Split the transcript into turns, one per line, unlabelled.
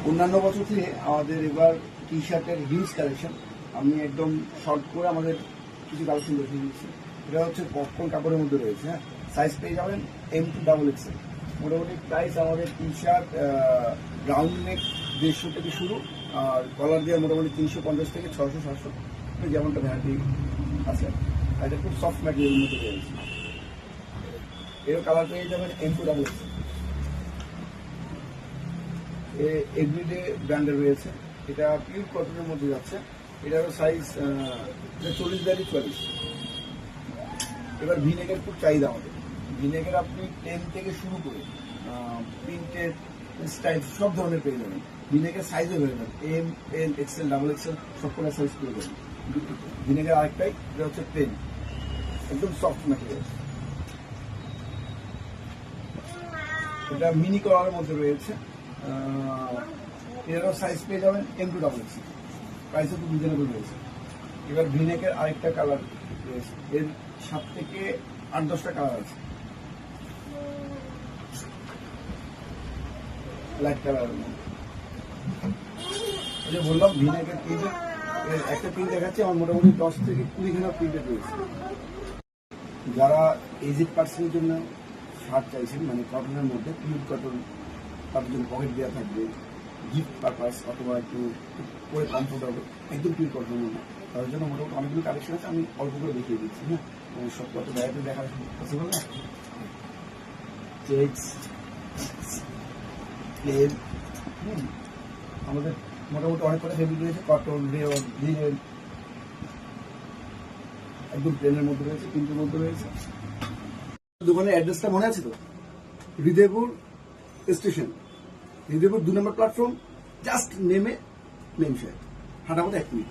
অন্যান্য বছর থেকে আমাদের এবার টি শার্টের হিউজ কালেকশন। আমি একদম শর্ট করে আমাদের কিছু কালেকশন দেখিয়ে দিচ্ছি। এটা হচ্ছে পপকর্ন কাপড়ের মধ্যে রয়েছে। হ্যাঁ, সাইজ পেয়ে যাবেন M2XXL। মোটামুটি প্রাইস আমাদের টি শার্ট রাউন্ড নেক 150 থেকে শুরু, আর কলার দিয়ে মোটামুটি 350 থেকে 600-700 যেমনটা ভ্যারাইটি আছে। আর এটা খুব সফট ম্যাটেরিয়ালের মধ্যে রয়েছে। এর কালার পেয়ে যাবেন M2XXL। এভরিডে ব্র্যান্ডের রয়েছে। এটা পিওর কটনের মধ্যে যাচ্ছে। এটারও সাইজ 40-42। এবার ভিনেগার খুব চাহিদা আমাদের। ভিনেগার আপনি 10 থেকে শুরু করে প্রিন্টেড স্টাইল সব ধরনের পেয়ে যাবেন। ভিনেগার সাইজও পেয়ে যাবেন ML XL XXL সব কটা সাইজ পেয়ে যাবেন। ভিনেগার আরেকটাই, এটা হচ্ছে প্লেন, একদম সফট ম্যাটেরিয়াল। এটা মিনি কলারের মধ্যে রয়েছে। এরও সাইজ পেয়ে যাবেন M2XXL। প্রাইসও খুব রিজনেবল রয়েছে। এবার ভিনেকের আরেকটা কালার রয়েছে, এর 7 থেকে 8-10টা কালার আছে। লাইট কালারের মধ্যে যে বললাম ভিনেকের প্রিন্টেড, একটা প্রিন্ট দেখাচ্ছি আমার মোটামুটি 10 থেকে 20 খানা প্রিন্টেড রয়েছে। যারা এজেড পার্সনের জন্য শার্ট চাইছেন, মানে কটনের মধ্যে পিওর কটন, তাদের জন্য পকেট দেওয়া থাকবে, গিফট পারপাস অথবা একটু পরে কমফোর্টেবল, একদম পিওর কটনের মধ্যে, তাদের জন্য মোটামুটি অনেকগুলো কালেকশন আছে। আমি অল্প করে দেখিয়ে দিচ্ছি। হ্যাঁ, সব কত ভ্যারাইটি দেখা পসিবল না। চেক্স, প্লেন, আমাদের মোটামুটি অনেক কটা ফেব্রিক রয়েছে। কটন, রেয়ন, লিনেন, একদম প্লেনের মধ্যে রয়েছে, প্রিন্টের মধ্যে রয়েছে। দোকানের অ্যাড্রেসটা মনে আছে তো? হৃদয়পুর স্টেশন, হৃদয়পুর 2 নম্বর প্ল্যাটফর্ম, জাস্ট নেমে নেমশায় হাঁটামতো 1 মিনিট।